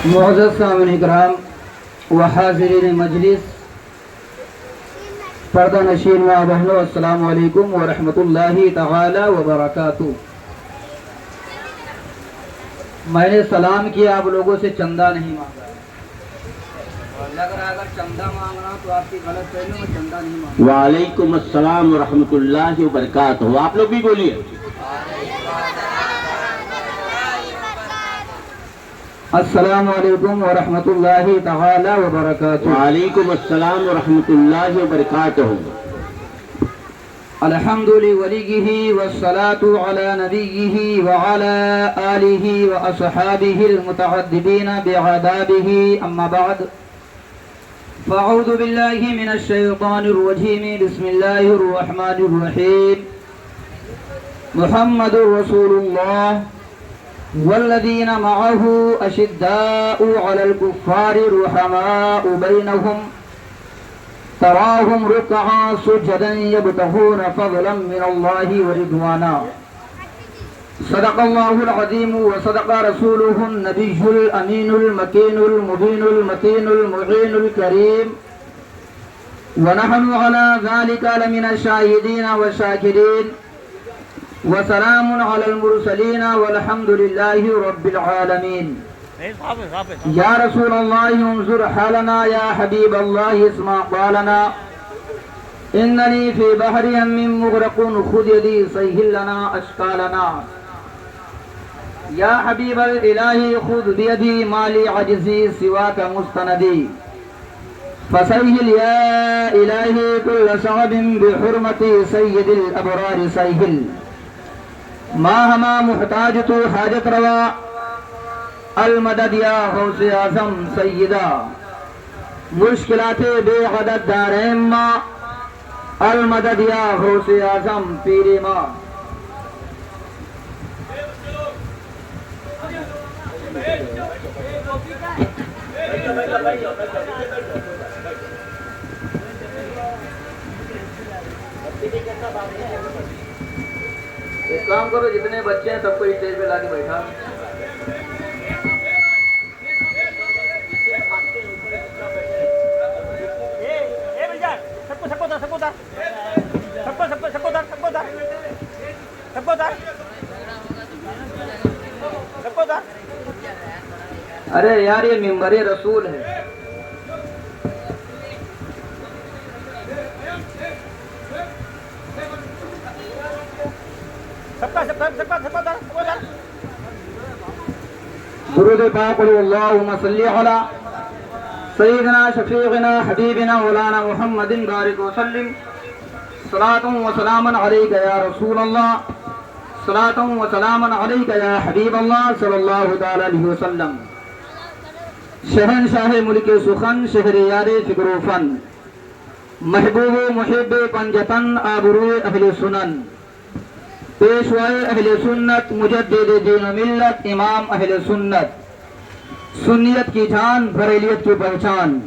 معزز سامعین کرام و حاضرین مجلس، پردہ نشین و بہنوں، السلام علیکم ورحمۃ اللہ تعالی وبرکاتہ۔ میں نے سلام کیا، آپ لوگوں سے چندہ نہیں مانگا۔ اگر چندہ مانگنا تو آپ کی غلط فہمی، میں چندہ نہیں مانگا۔ وعلیکم السلام ورحمۃ اللہ وبرکاتہ۔ آپ لوگ بھی بولیے۔ السلام علیکم ورحمۃ اللہ تعالی وبرکاتہ۔ وعلیکم السلام ورحمۃ اللہ وبرکاتہ۔ الحمد لوليه والصلاة على نبيه وعلى آله وأصحابه المتعذبين بعذابه، أما بعد، فأعوذ بالله من الشيطان الرجيم، بسم الله الرحمن الرحيم۔ محمد رسول الله والذين معه أشداء على الكفار رحماء بينهم، تراهم ركعا سجدا يبتغون فضلا من الله ورضوانا۔ صدق الله العظيم وصدق رسوله النبي الأمين المكين المبين المتين المعين الكريم، ونحن على ذلك لمن الشاهدين والشاكرين، وسلام على المرسلين والحمد لله رب العالمين۔ یا رسول اللہ انظر حالنا، یا حبیب اللہ اسمع قالنا، اننی فی بحر من مغرق خذ یدی سہل لنا اشکالنا۔ یا حبیب الالہ خذ بیدی ما لی عجزی سواک مستندی، فسہل یا الہی کل صعب بحرمت سید الابرار سہل۔ ما ہما محتاج تو حاجت روا، المدد یا غوث اعظم سیدہ۔ مشکلات بے عدد دارین ماں، المدد یا غوث اعظم پیر ماں۔ ایک کام کرو، جتنے بچے ہیں سب کو اسٹیج پہ لا کے بیٹھا۔ ارے یار، یہ ممبر رسول ہے۔ درود پاک پڑھو، اللہم صلی علی سیدنا شفیعنا حبیبنا مولانا محمد بارک وسلم۔ صلاۃ و سلام علیک یا رسول اللہ، صلاۃ و سلام علیک یا حبیب اللہ صلی اللہ تعالی علیہ وسلم۔ شہنشاہ ملک سخن، شہریار فکر و فن، محبوب و محب پنجتن، آبرو اہل سنن، پیشوائے اہل سنت، مجدد دین و ملت، امام اہل سنت، سنیت کی جان، بریلیت کی پہچان،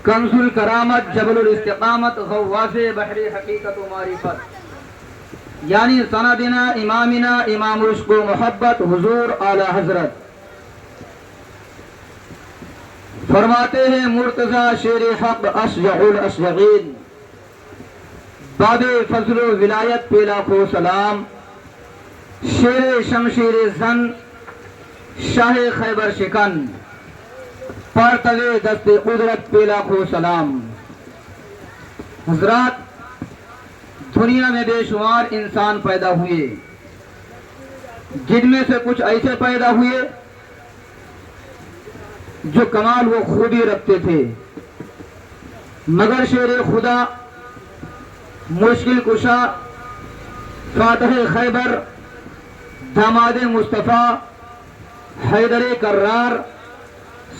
کنز الکرامت، جبل الاستقامت، غواص بحر حقیقت و معرفت، یعنی سندنا امامنا امام عشق و محبت حضور اعلی حضرت۔ فرماتے ہیں مرتضی شیر حق اشجع الاشجعین، باب فضل و ولایت پہ لاکھوں سلام، شیر شمشیر زن، شاہ خیبر شکن، پرتوے دست قدرت پہ لاکھوں سلام۔ حضرات، دنیا میں بے شمار انسان پیدا ہوئے، جن میں سے کچھ ایسے پیدا ہوئے جو کمال و خوبی رکھتے تھے، مگر شیر خدا، مشکل کشا، فاتح خیبر، داماد مصطفیٰ، حیدر کرار،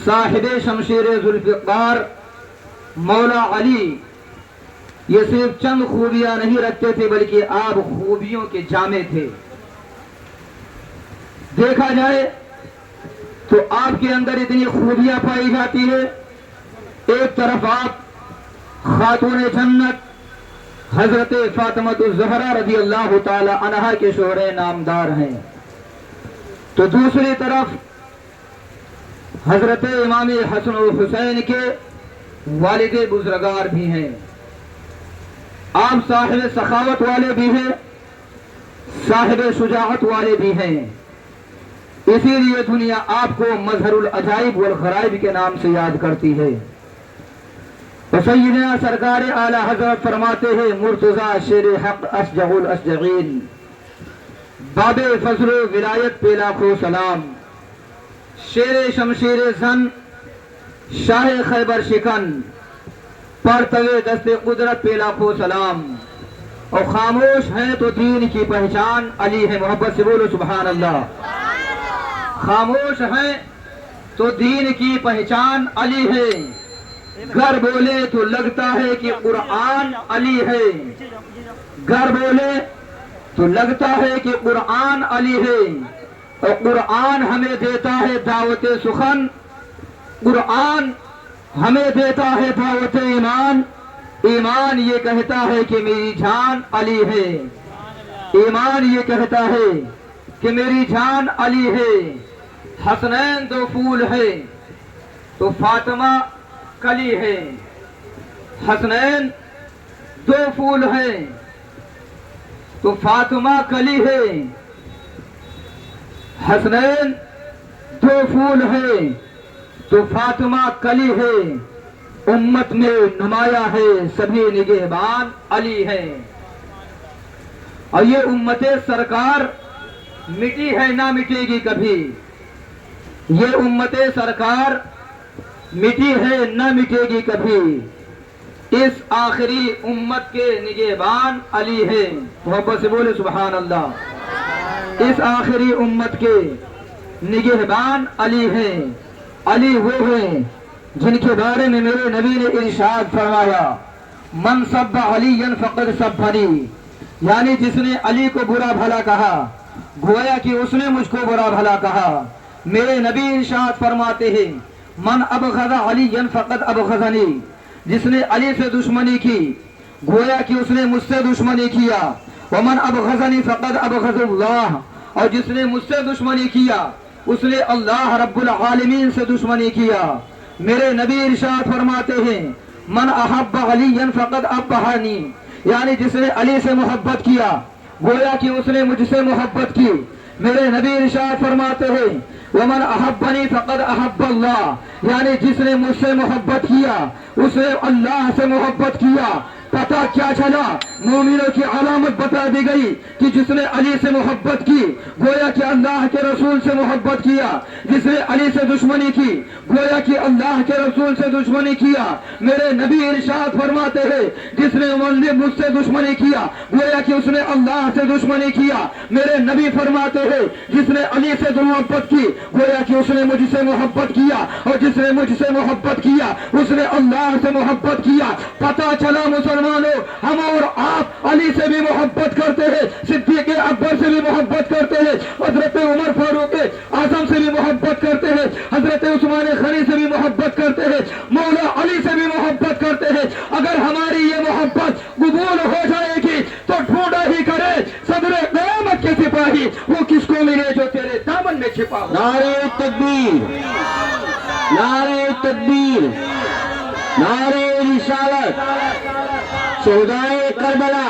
صاحب شمشیر ذوالفقار، مولا علی، یہ صرف چند خوبیاں نہیں رکھتے تھے بلکہ آپ خوبیوں کے جامع تھے۔ دیکھا جائے تو آپ کے اندر اتنی خوبیاں پائی جاتی ہے، ایک طرف آپ خاتون جنت حضرت فاطمہ الزہرا رضی اللہ تعالی عنہا کے شوہر نامدار ہیں، تو دوسری طرف حضرت امام حسن و حسین کے والد بزرگار بھی ہیں، آپ صاحب سخاوت والے بھی ہیں، صاحب شجاعت والے بھی ہیں، اسی لیے دنیا آپ کو مظہر العجائب والغرائب کے نام سے یاد کرتی ہے۔ تو سیدنا سرکار اعلی حضرت فرماتے ہیں مرتضی شیر حق اشجع الاشجعین، باب فضل و ولایت پہ لاکھوں سلام، شیر شمشیر زن شاہ خیبر شکن، پرتوے دست قدرت پہ لاکھوں سلام، اور خاموش ہیں تو دین کی پہچان علی ہے، محبت سے بولو سبحان اللہ۔ خاموش ہیں تو دین کی پہچان علی ہے، گر بولے تو لگتا ہے کہ قرآن علی ہے، گر بولے تو لگتا ہے کہ قرآن علی ہے، اور قرآن ہمیں دیتا ہے دعوت سخن، قرآن ہمیں دیتا ہے دعوت ایمان، ایمان یہ کہتا ہے کہ میری جان علی ہے، ایمان یہ کہتا ہے کہ میری جان علی ہے۔ حسنین دو پھول ہے تو فاطمہ کلی ہے، حسنین دو پھول ہے تو فاطمہ کلی ہے، حسنین دو پھول ہے تو فاطمہ کلی ہے، امت میں نمایاں ہے سبھی نگہبان علی ہے۔ اور یہ امت سرکار مٹی ہے نہ مٹے گی کبھی، یہ امت سرکار مٹی ہے نہ مٹے گی کبھی، اس آخری امت کے نگہبان علی ہے، محبت سے بولے سبحان اللہ۔ اس آخری امت کے نگہبان علی ہیں، علی وہ ہیں جن کے بارے میں میرے نبی نے ارشاد فرمایا من سب علی فقد سبنی، یعنی جس نے علی کو برا بھلا کہا گویا کہ اس نے مجھ کو برا بھلا کہا۔ میرے نبی ارشاد فرماتے ہیں من ابغض علی فقد ابغضنی، جس نے علی سے دشمنی کی گویا کہ اس نے مجھ سے دشمنی کیا، ومن ابغضنی فقد ابغض اللہ، اور جس نے مجھ سے دشمنی کیا اس نے اللہ رب العالمین سے دشمنی کیا۔ میرے نبی ارشاد فرماتے ہیں من احب علی فقد ابہانی، یعنی جس نے علی سے محبت کیا گویا کہ اس نے مجھ سے محبت کی۔ میرے نبی ارشاد فرماتے ہیں ومن احبنی فقد احب اللہ، یعنی جس نے مجھ سے محبت کیا اس نے اللہ سے محبت کیا۔ پتہ کیا چلا؟ مومنوں کی علامت بتا دی گئی کہ جس نے علی سے محبت کی گویا کہ اللہ کے رسول سے محبت کیا، جس نے علی سے دشمنی کی گویا کہ اللہ کے رسول سے دشمنی کیا۔ میرے نبی ارشاد فرماتے ہیں جس نے مجھ سے دشمنی کیا گویا کہ اس نے اللہ سے دشمنی کیا۔ میرے نبی فرماتے ہیں جس نے علی سے محبت کی گویا کہ اس نے مجھ سے محبت کیا، اور جس نے مجھ سے محبت کیا اس نے اللہ سے محبت کیا۔ پتہ چلا مسلمانوں ہم اور آپ علی سے بھی محبت کرتے ہیں، صدیق اکبر سے بھی محبت کرتے ہیں، حضرت عمر فاروق اعظم سے بھی محبت کرتے ہیں، حضرت عثمان غنی سے بھی محبت کرتے ہیں، مولا علی سے بھی محبت کرتے ہیں۔ اگر ہماری یہ محبت قبول ہو جائے گی تو ڈھونڈا ہی کرے صدر قیامت کے سپاہی وہ کس کو ملے جو تیرے دامن میں چھپا ہو۔ نعرہ تکبیر، نعرہ تکبیر، نعرہ رسالت، شہدائے کربلا۔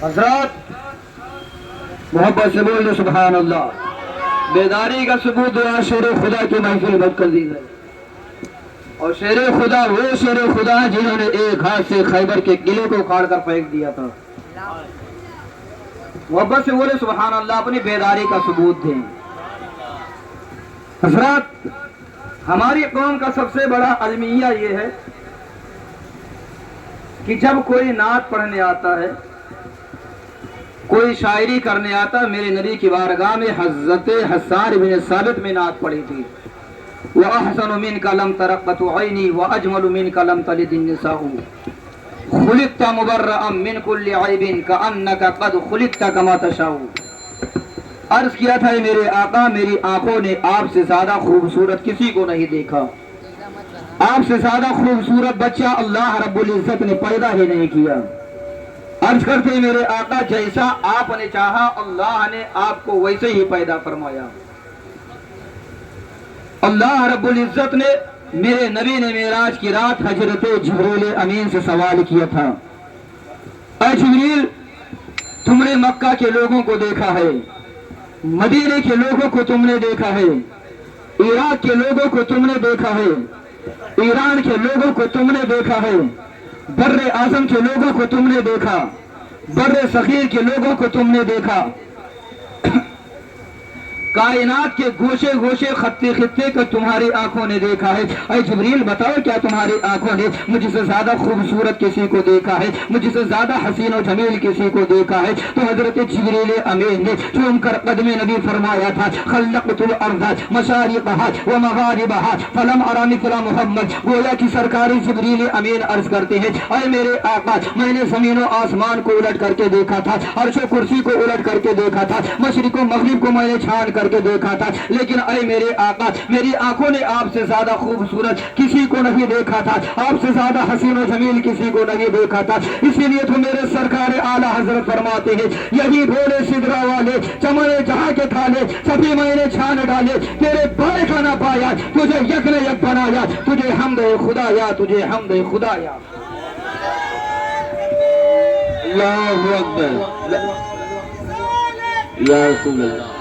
حضرات محبت سے بول دو سبحان اللہ۔ بیداری کا ثبوت دیا شیر خدا کی محفل بند کر دی گئی، اور شیر خدا وہ شیر خدا جنہوں نے ایک ہاتھ سے خیبر کے قلعے کو اکھاڑ کر پھینک دیا تھا۔ محبت سے بولے سبحان اللہ، اپنی بیداری کا ثبوت دیں۔ حضرات ہماری قوم کا سب سے بڑا المیہ یہ ہے کہ جب کوئی نعت پڑھنے آتا ہے، کوئی شاعری کرنے آتا، میرے نبی کی بارگاہ میں حضرت حسان بن ثابت میں نعت پڑھی تھی وَأَحْسَنُ مِنْكَ لَمْ تَرَقَّتْ عَيْنِي وَأَجْمَلُ مِنْكَ لَمْ تَلِدِ النِّسَاءُ خُلِقْتَ مُبَرَّأً مِنْ كُلِّ عَيْبٍ كَأَنَّكَ قَدْ خُلِقْتَ كَمَا تَشَاءُ۔ عرض کیا تھا میرے آقا میری آنکھوں نے آپ سے زیادہ خوبصورت کسی کو نہیں دیکھا، آپ سے زیادہ خوبصورت بچہ اللہ رب العزت نے پیدا ہی نہیں کیا۔ عرض کرتے میرے آقا جیسا آپ نے چاہا اللہ نے آپ کو ویسے ہی پیدا فرمایا۔ اللہ رب العزت نے میرے نبی نے معراج کی رات حضرت جبریل امین سے سوال کیا تھا، اے جبریل تم نے مکہ کے لوگوں کو دیکھا ہے، مدینے کے لوگوں کو تم نے دیکھا ہے، عراق کے لوگوں کو تم نے دیکھا ہے، ایران کے لوگوں کو تم نے دیکھا ہے، بر اعظم کے لوگوں کو تم نے دیکھا، بر صغیر کے لوگوں کو تم نے دیکھا، کائنات کے گوشے گوشے خطے خطے کو تمہاری آنکھوں نے دیکھا ہے۔ اے جبریل بتاؤ کیا تمہاری آنکھوں نے مجھ سے زیادہ خوبصورت کسی کو دیکھا ہے، مجھ سے زیادہ حسین و جمیل کسی کو دیکھا ہے؟ تو حضرت جبریل امین نے چوم کر قدم نبی فرمایا تھا، خلقت الارض مشارقها ومغاربها فلم ارى مثل محمد۔ گویا کہ سرکار جبریل امین عرض کرتے ہیں، اے میرے آقا میں نے زمین و آسمان کو الٹ کر کے دیکھا تھا، عرش و کرسی کو الٹ کر کے دیکھا تھا، مشرق و مغرب کو میں نے چھان کر کے دیکھا تھا، لیکن اے میرے آقا میری آنکھوں نے آپ سے زیادہ خوبصورت کسی کو نہیں دیکھا تھا، آپ سے زیادہ حسین و جمیل کسی کو نہیں دیکھا تھا۔ اسی لیے تو میرے سرکار اعلیٰ حضرت فرماتے ہیں، یہی بھولے سدرا والے چمڑے جہاں کے تھالے سبھی میں نے چھان ڈالے، تیرے پائے کا نہ پایا، تجھے یک نے یک بنایا، تجھے حمد خدایا، تجھے حمد خدایا۔ اللہ اکبر، یا رسول اللہ،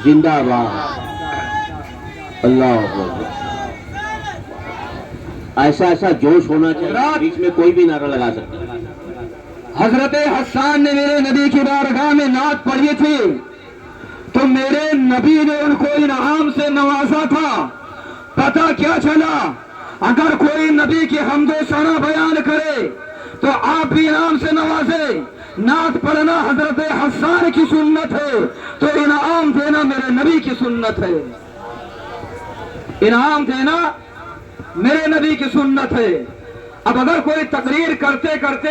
زندہ باد، اللہ اکبر۔ ایسا جوش ہونا چاہیے، بیچ میں کوئی بھی نعرہ لگا سکتا ہے۔ حضرت حسان نے میرے نبی کی بارگاہ میں نعت پڑھی تھی تو میرے نبی نے ان کو انعام سے نوازا تھا۔ پتہ کیا چلا، اگر کوئی نبی کی حمد و ثنا بیان کرے تو آپ بھی انعام سے نوازے۔ نعت پڑھنا حضرت حسان کی سنت ہے تو انعام دینا میرے نبی کی سنت ہے، انعام دینا میرے نبی کی سنت ہے۔ اب اگر کوئی تقریر کرتے کرتے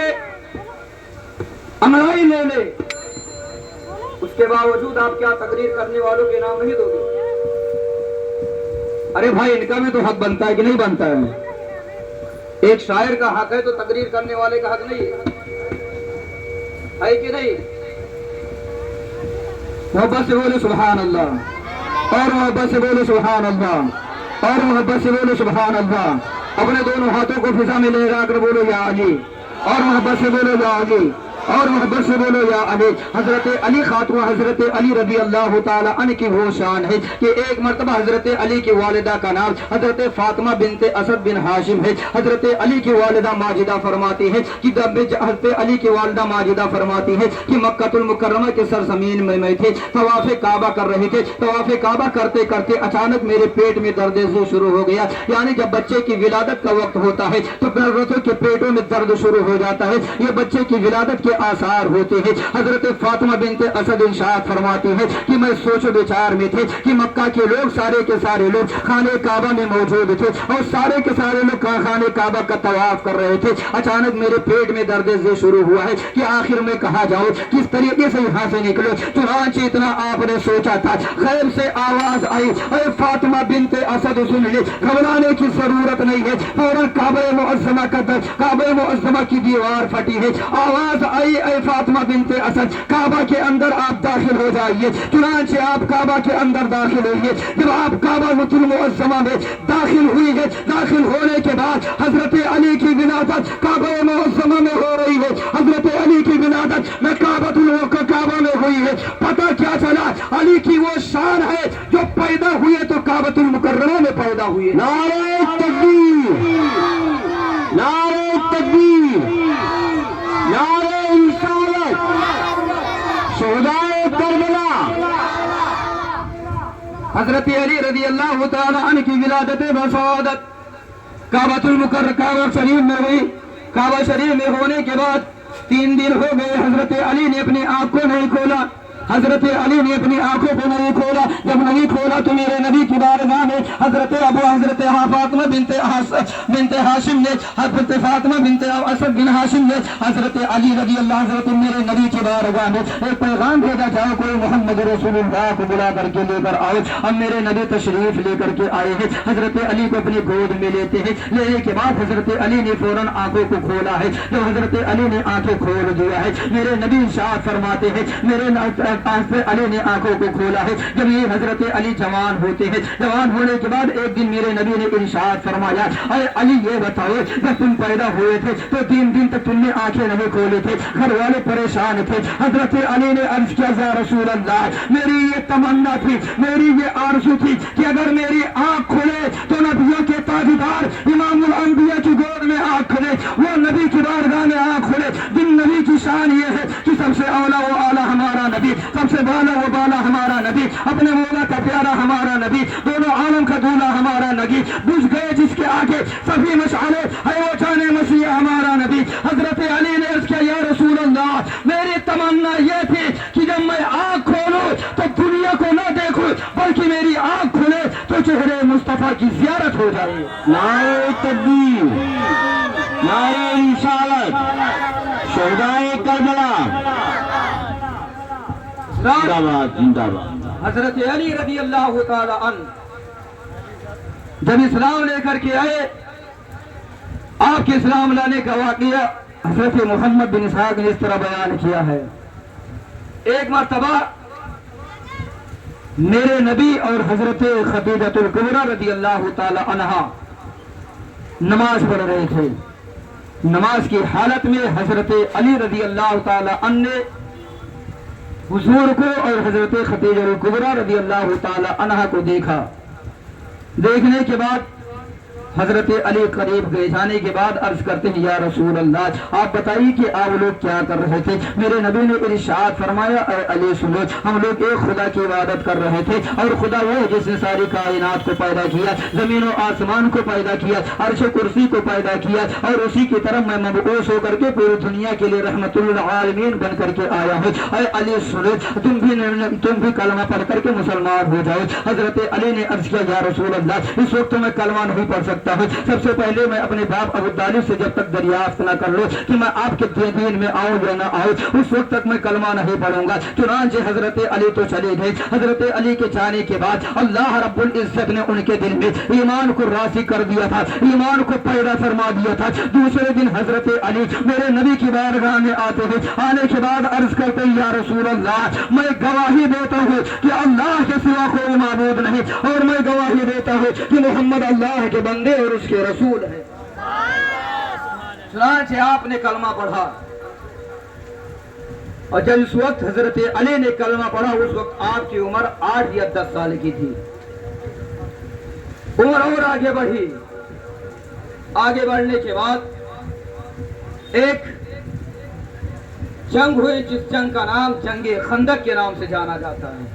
انگڑائی لے لے، اس کے باوجود آپ کیا تقریر کرنے والوں کے نام نہیں دو گے؟ ارے بھائی ان کا بھی تو حق بنتا ہے کہ نہیں بنتا ہے؟ ایک شاعر کا حق ہے تو تقریر کرنے والے کا حق نہیں ہے کہ نہیں؟ محبت سے بولے سبحان اللہ، اور محبت سے بولے سبحان اللہ، اور محبت سے بولے سبحان اللہ۔ اپنے دونوں ہاتھوں کو فضا میں لے جا کر بولو یا علی، اور محبت سے بولو یا علی، اور محبت سے بولو یا علی۔ حضرت علی خاتون حضرت علی رضی اللہ تعالی عنہ کی وہ شان ہے کہ ایک مرتبہ حضرت علی کی والدہ کا نام حضرت فاطمہ بنت اسد بن ہاشم ہے۔ حضرت علی کی والدہ ماجدہ فرماتی ہے کہ حضرت علی کی والدہ ماجدہ فرماتی ہے کہ مکہ المکرمہ کے سرزمین میں تھے، طواف کعبہ کر رہے تھے، طواف کعبہ کرتے کرتے اچانک میرے پیٹ میں درد شروع ہو گیا، یعنی جب بچے کی ولادت کا وقت ہوتا ہے تو عورتوں کے پیٹوں میں درد شروع ہو جاتا ہے، یہ بچے کی ولادت کے آثار ہوتے ہیں۔ حضرت فاطمہ بنت اسد ارشاد فرماتی ہے کہ میں سوچ و بچار میں تھے کہ مکہ کے لوگ سارے کے سارے لوگ خانہ کعبہ میں موجود تھے اور سارے کے سارے لوگ خانہ کعبہ کا طواف کر رہے تھے، اچانک میرے پیٹ میں درد شروع ہوا ہے کہ آخر میں کہا جاؤ کس طریقے سے یہاں سے نکلو۔ چنانچہ اتنا آپ نے سوچا تھا، غیب سے آواز آئی، اے فاطمہ بنت اسد سن لے، گھبرانے کی ضرورت نہیں ہے، فوراً کعبہ معظمہ کا کعبہ معظمہ کی دیوار پھٹی ہے، آواز آئی اے فاطمہ بنت اسد کعبہ کے اندر آپ داخل ہو جائیے۔ چنانچہ آپ کعبہ کے اندر داخل ہوئیے۔ جب آپ کعبہ المعظمہ میں داخل ہوئی ہے، داخل ہونے کے بعد حضرت علی کی ولادت کعبہ معظمہ میں ہو رہی ہے، حضرت علی کی ولادت میں کعبہ میں ہوئی ہے۔ پتہ کیا چلا، علی کی وہ شان ہے جو پیدا ہوئے تو کعبۃ المکرمہ میں پیدا ہوئے۔ نعرہ تکبیر، نعرہ تکبیر، نعرہ رسالت، شہدائے کربلا۔ حضرت علی رضی اللہ تعالی عنہ کی ولادت بسعادت کعبۃ المکرمہ کعبہ شریف میں ہوئی۔ کعبہ شریف میں ہونے کے بعد 3 دن ہو گئے، حضرت علی نے اپنی آنکھ کو نہیں کھولا، حضرت علی نے اپنی آنکھوں کو نہیں کھولا. جب نہیں کھولا تو میرے نبی کی بارگاہ میں حضرت فاطمہ بنت ہاشم نے حضرت فاطمہ بنت اسد بن ہاشم نے حضرت علی رضی اللہ حضرت میرے نبی کی بارگاہ میں ایک پیغام بھیجا, جاؤ کوئی محمد رسول اللہ کو بلا کر کے لے کر آؤ. اب میرے نبی تشریف لے کر کے آئے ہیں. حضرت علی کو اپنی گود میں لیتے ہیں. لینے کے بعد حضرت علی نے فوراً آنکھوں کو کھولا ہے. جب حضرت علی نے آنکھیں کھول دیا ہے, میرے نبی ارشاد فرماتے ہیں میرے علی نے آنکھوں کو کھولا ہے. جب یہ حضرت علی جوان ہوتے ہیں, جوان ہونے کے بعد ایک دن میرے نبی نے ارشاد فرمایا, اے علی یہ بتاؤ جب تم پیدا ہوئے تھے تو 3 دن تک تم نے آنکھیں نہیں کھولے تھے, گھر والے پریشان تھے. حضرت علی نے عرض کیا, یا رسول اللہ میری یہ تمنا تھی, میری یہ آرزو تھی کہ اگر میری آنکھ کھلے تو نبیوں کے تاجدار امام الانبیاء کی گود میں آنکھ کھلے, وہ نبی کی بارگاہ میں آنکھ کھلے. جن نبی کی شان یہ ہے کہ سب سے اولا و اعلیٰ ہمارا نبی, سب سے بالا و بالا ہمارا نبی, اپنے مولا کا پیارا ہمارا نبی, دونوں عالم کا دولا ہمارا نبی, بجھ گئے جس کے آگے سبھی مشعلے ہے وہ جانے مسیح ہمارا نبی. حضرت علی نے عرض کیا, یا رسول اللہ میری تمنا یہ تھی کہ جب میں آنکھ کھولوں تو دنیا کو نہ دیکھوں بلکہ میری آنکھ کھلے تو چہرے مصطفیٰ کی زیارت ہو جائے. نعرہ تکبیر, نعرہ رسالت, شہدائے کربلا زندہ باد, زندہ باد. حضرت علی رضی اللہ تعالی عنہ جب اسلام لے کر کے آئے, آپ کے اسلام لانے کا واقعہ حضرت محمد بن اسحاق نے اس طرح بیان کیا ہے. ایک مرتبہ میرے نبی اور حضرت خدیجہ الکبریٰ رضی اللہ تعالی عنہا نماز پڑھ رہے تھے. نماز کی حالت میں حضرت علی رضی اللہ تعالی عنہ نے حضور کو اور حضرت خدیجہ الکبریٰ رضی اللہ تعالی عنہا کو دیکھا. دیکھنے کے بعد حضرت علی قریب گئے, جانے کے بعد عرض کرتے ہیں, یا رسول اللہ آپ بتائیے کہ آپ لوگ کیا کر رہے تھے. میرے نبی نے ارشاد فرمایا, اے علی سنو, ہم لوگ ایک خدا کی عبادت کر رہے تھے اور خدا وہ ہے جس نے ساری کائنات کو پیدا کیا, زمین و آسمان کو پیدا کیا, عرش و کرسی کو پیدا کیا, اور اسی کی طرف میں مبعوث ہو کر کے پوری دنیا کے لیے رحمت للعالمین بن کر کے آیا ہوں. اے علی سنو, تم بھی کلمہ پڑھ کر کے مسلمان ہو جاؤ. حضرت علی نے عرض کیا, یا رسول اللہ اس وقت تو میں کلمہ نہیں پڑھ سکتا ہوں, سب سے پہلے میں اپنے باپ ابو طالب سے جب تک دریافت نہ کر لوں کہ میں آپ کے دین میں آؤں یا نہ آؤں, اس وقت تک میں کلمہ نہیں پڑھوں گا. چنانچہ حضرت علی تو چلے گئے. حضرت علی کے جانے کے بعد اللہ رب العزت نے ان کے دل میں ایمان کو راسخ کر دیا تھا, ایمان کو پیدا فرما دیا تھا. دوسرے دن حضرت علی میرے نبی کی بارگاہ میں آتے ہیں. آنے کے بعد عرض کرتے ہیں, یا رسول اللہ میں گواہی دیتا ہوں کہ اللہ کے سوا کوئی معبود نہیں, اور میں گواہی دیتا ہوں کہ محمد اللہ کے بندے اور اس کے رسول ہے. چنانچہ آپ نے کلمہ پڑھا, اور جب اس وقت حضرت علی نے کلمہ پڑھا اس وقت آپ کی عمر 8 یا 10 سال کی تھی. عمر اور آگے بڑھی. آگے بڑھنے کے بعد ایک جنگ ہوئی جس جنگ کا نام جنگ خندق کے نام سے جانا جاتا ہے.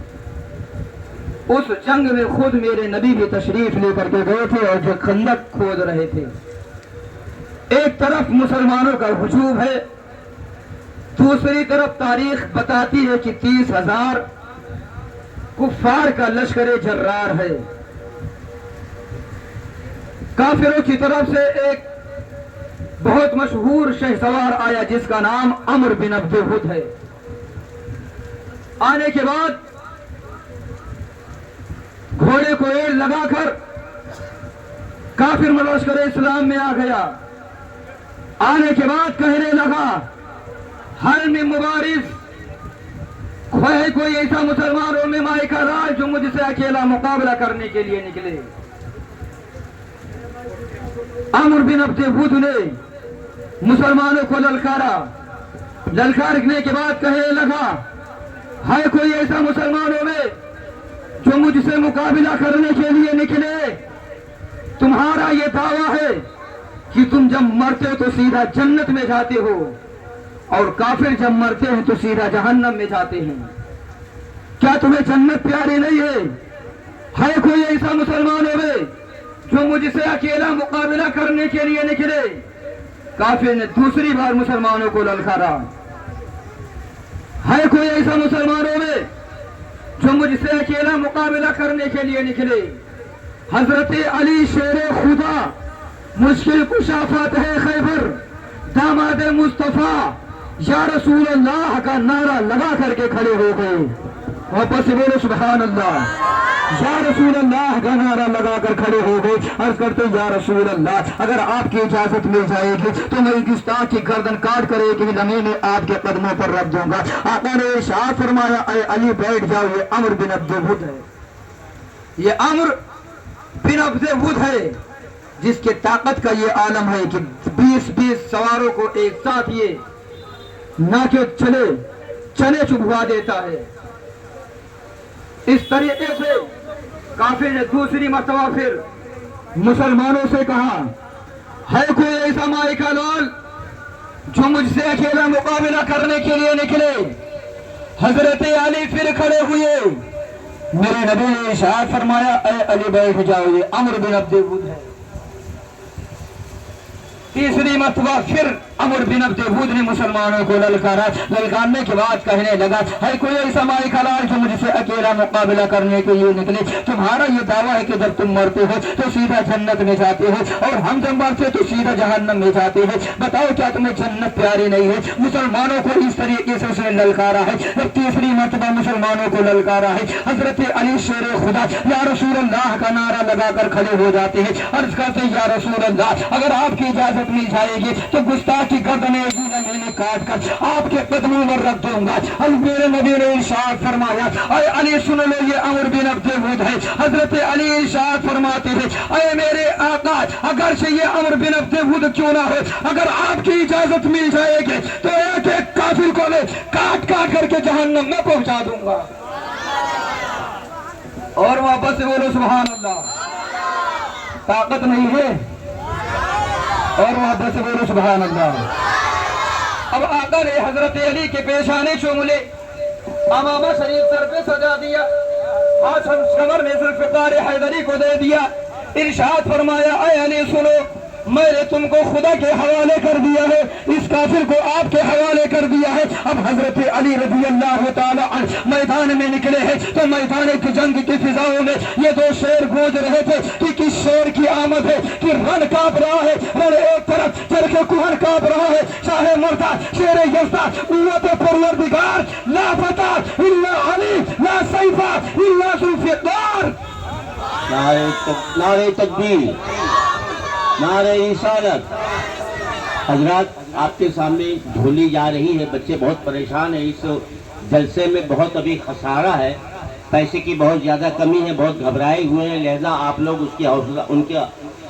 اس جنگ میں خود میرے نبی بھی تشریف لے کر کے گئے تھے اور جو خندق کھود رہے تھے. ایک طرف مسلمانوں کا ہجوم ہے, دوسری طرف تاریخ بتاتی ہے کہ 30,000 کفار کا لشکر جرار ہے. کافروں کی طرف سے ایک بہت مشہور شہسوار آیا جس کا نام عمرو بن عبد ہد ہے. آنے کے بعد گھوڑے کو ایڑ لگا کر کافر لشکر اسلام میں آ گیا. آنے کے بعد کہنے لگا, ہر میں مبارز کوئی ایسا مسلمانوں میں مائکہ راج جو مجھ سے اکیلا مقابلہ کرنے کے لیے نکلے. عمرو بن عبد ہد نے مسلمانوں کو للکارا. للکارنے کے بعد کہنے لگا, ہے کوئی ایسا مسلمانوں میں جو مجھ سے مقابلہ کرنے کے لیے نکلے. تمہارا یہ دعویٰ ہے کہ تم جب مرتے ہو تو سیدھا جنت میں جاتے ہو, اور کافر جب مرتے ہیں تو سیدھا جہنم میں جاتے ہیں. کیا تمہیں جنت پیاری نہیں ہے؟ ہے کوئی ایسا مسلمانوں میں جو مجھ سے اکیلا مقابلہ کرنے کے لیے نکلے؟ کافر نے دوسری بار مسلمانوں کو للکارا. ہے کوئی ایسا مسلمانوں میں جو مجھ سے اکیلا مقابلہ کرنے کے لیے نکلے؟ حضرت علی شیر خدا، مشکل کشا فاتح خیبر، داماد مصطفیٰ، یا رسول اللہ کا نعرہ لگا کر کے کھڑے ہو گئے۔ واپس سے بولو سبحان اللہ۔ یا رسول اللہ کا نعرہ لگا کر کھڑے ہو گئے، عرض کرتے یا رسول اللہ اگر آپ کی اجازت مل جائے گی تو میں گستاخ کی گردن کاٹ کر ایک ہی لمحے میں آپ کے قدموں پر رکھ دوں گا۔ آقا نے ارشاد فرمایا اے علی بیٹھ جاؤ، یہ عمرو بن عبد ود ہے، یہ عمرو بن عبد ود ہے جس کے طاقت کا یہ عالم ہے کہ 20 سواروں کو ایک ساتھ یہ نہ کہ چنے چبھوا دیتا ہے۔ اس طریقے سے کافر نے دوسری مرتبہ پھر مسلمانوں سے کہا ہے کوئی ایسا مائی کا لال جو مجھ سے اکیلا مقابلہ کرنے کے لیے نکلے؟ حضرت علی پھر کھڑے ہوئے، میرے نبی نے ارشاد فرمایا اے علی بیٹھ جاؤ، یہ عمرو بن عبد ود ہے۔ تیسری مرتبہ پھر عمرو بن عبد ود نے مسلمانوں کو للکارا، للکارنے کے بعد کہنے لگا ہے کوئی ایسا مائی کا لال جو مجھ سے اکیلا مقابلہ کرنے کے لیے نکلے؟ تمہارا یہ دعویٰ ہے کہ جب تم مرتے ہو تو سیدھا جنت میں جاتے ہو اور ہم جب مرتے تو سیدھا جہنم میں جاتے ہیں، بتاؤ کیا تمہیں جنت پیاری نہیں ہے؟ مسلمانوں کو اس طریقے سے اس نے للکارا ہے۔ جب تیسری مرتبہ مسلمانوں کو للکارا ہے، حضرت علی شیر خدا یا رسول اللہ کا نعرہ لگا کر کھڑے ہو جاتے ہیں، عرض کرتے یا رسول اللہ اگر آپ کی اجازت مل جائے گی تو گستاخ کی گردن میں نے کاٹ کر آپ کے قدموں پر رکھ دوں گا۔ میرے نبی نے ارشاد فرمایا اے علی سن لو، یہ عمرو بن عبد ود ہے۔ حضرت علی ارشاد فرماتے ہیں اے میرے آقا اگرچہ یہ عمرو بن عبد ود کیوں نہ ہو، اگر آپ کی اجازت مل جائے گی تو ایک ایک کافر کو میں کاٹ کاٹ کر کے جہنم میں پہنچا دوں گا۔ اور واپس سے بولو سبحان اللہ۔ طاقت نہیں ہے؟ اور واپس سے بولو سبحان اللہ۔ اب آقا نے حضرت علی کے پیشانے چوملے، امامہ شریف سر پہ سجا دیا، کمر میں ذوالفقار حیدری کو دے دیا، ارشاد فرمایا اے علی سنو، میں نے تم کو خدا کے حوالے کر دیا ہے، اس کافر کو آپ کے حوالے کر دیا ہے۔ اب حضرت علی رضی اللہ تعالی عنہ میدان میں نکلے ہیں تو میدان کی جنگ کی فضاؤں میں یہ دو شیر گونج رہے تھے کہ کس شیر کی آمد ہے، کہ رن کانپ رہا ہے، رن ایک طرف چرخ کوہن کانپ رہا ہے، شاہ مردہ شیر یزدہ قوت پروردگار، لا فتح الا علی، لا سیف الا ذوالفقار۔ نعرہ تکبیر، نعرہ رسالت۔ حضرات آپ کے سامنے جھولی جا رہی ہے، بچے بہت پریشان ہیں، اس جلسے میں بہت ابھی خسارہ ہے، پیسے کی بہت زیادہ کمی ہے، بہت گھبرائے ہوئے ہیں، لہذا آپ لوگ اس کی ان کی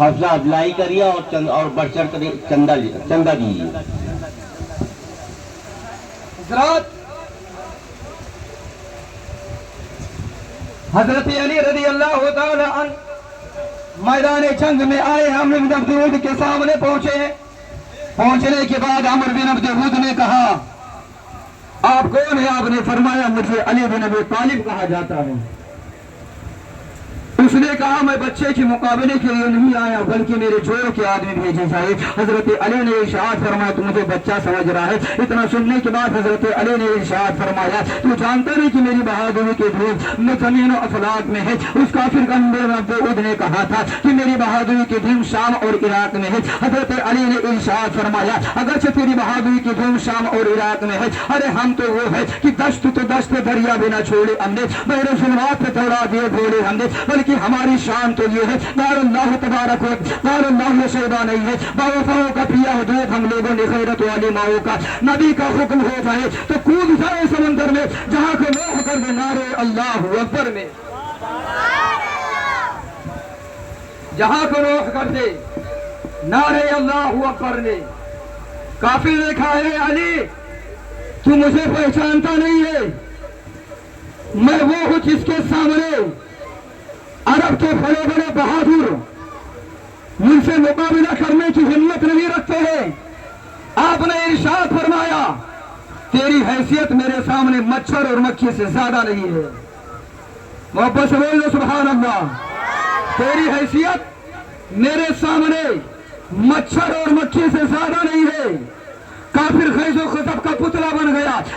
حوصلہ افزائی کریے اور بڑھ چڑھ کر چندہ دیجیے۔ حضرت علی رضی اللہ تعالی عنہ میدان جنگ میں آئے، عمرو بن عبد ود کے سامنے پہنچے۔ پہنچنے کے بعد عمرو بن عبد ود نے کہا آپ کون ہیں؟ آپ نے فرمایا مجھے علی بن ابی طالب کہا جاتا ہے۔ اس نے کہا میں بچے کے مقابلے کے لیے نہیں آیا بلکہ میرے جوڑ کے آدمی بھیجے جائے۔ حضرت علی نے ارشاد فرمایا تو مجھے بچہ سمجھ رہا ہے۔ اتنا سننے کے بعد حضرت علی نے ارشاد فرمایا تو جانتا نہیں کہ میری بہادری کے دھوم میں زمین و افلاک میں ہے۔ اس کافر کا عمرو بن عبد ود نے کہا تھا کہ میری بہادری کی دھوم شام اور عراق میں ہے۔ حضرت علی نے ارشاد فرمایا اگرچہ تیری بہادری کی دھوم شام اور عراق میں ہے، ارے ہم تو وہ ہے کہ دشت تو دشت دریا بنا چھوڑے ہم نے، بحر ظلمات پہ دوڑا دیے گھوڑے ہم نے، بلکہ ہماری شان تو یہ ہے دار اللہ تبارک و دار اللہ شیبہ نہیں ہے، باوفاؤں کا پیا حدود ہم لوگوں نے غیرت والی ماؤں کا، نبی کا حکم ہو جائے تو کود جائے سمندر میں، جہاں کو نوح کر دے نعرے اللہ اکبر میں، جہاں کو نوح کر دے نعرے اللہ اکبر نے۔ کافر نے کہا ہے علی تو مجھے پہچانتا نہیں ہے، میں وہ ہوں جس کے سامنے عرب کے بڑے بڑے بہادر مجھ سے مقابلہ کرنے کی ہمت نہیں رکھتے ہیں۔ آپ نے ارشاد فرمایا تیری حیثیت میرے سامنے مچھر اور مکھی سے زیادہ نہیں ہے۔ محبت سے بول لو سبحان اللہ۔ تیری حیثیت میرے سامنے مچھر اور مکھی سے زیادہ نہیں ہے۔ کافر خیز و خطب کا پتلا بن گیا،